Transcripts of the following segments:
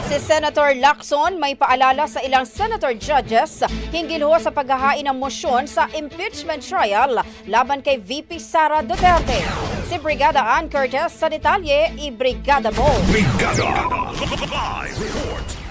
Si Senator Lacson may paalala sa ilang senator judges hinggil ho sa paghahain ng mosyon sa impeachment trial laban kay VP Sara Duterte. Si Brigada Ann Curtis sa detalye, i-Brigada mo. Brigada Live Report.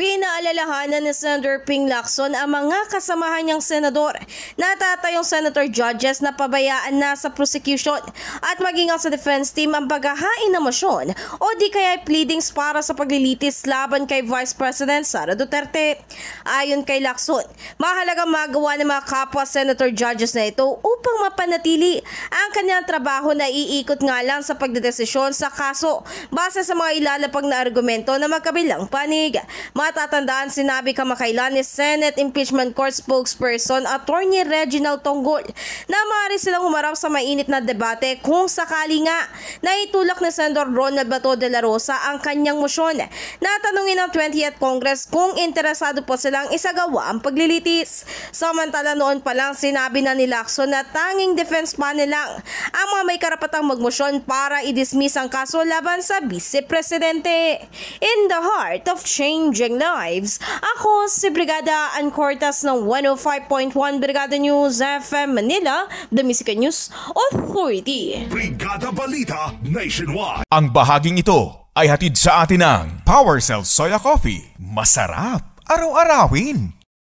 Pinaalalahanan ni Senator Ping Lacson ang mga kasamahan niyang senador na tatayong senator judges na pabayaan na sa prosecution at maging sa defense team ang paghahain ng mosyon o di kaya pleadings para sa paglilitis laban kay Vice President Sara Duterte. Ayon kay Lacson, mahalagang magawa ng mga kapwa senator judges na ito upang mapanatili ang kanyang trabaho na iikot nga lang sa pagdedesisyon sa kaso base sa mga ilalapag na argumento na magkabilang panig. Matatandaan, sinabi kamakailan ni Senate Impeachment Court spokesperson Attorney Reginald Tonggol na maaari silang humarap sa mainit na debate kung sakali nga na itulak ni Senator Ronald Bato de la Rosa ang kanyang mosyon. Natanungin ng 20th Congress kung interesado po silang isagawa ang paglilitis. Samantala noon pa lang sinabi na ni Lacson na tanging defense panel lang ang mga may karapatang magmosyon para i-dismiss ang kaso laban sa Vice Presidente. In the heart of changing lives, ako si Brigada Ann Curtis ng 105.1 Brigada News FM Manila, The Music News Authority. Brigada Balita Nationwide. Ang bahaging ito ay hatid sa atin ng PowerCell Soya Coffee. Masarap araw-arawin.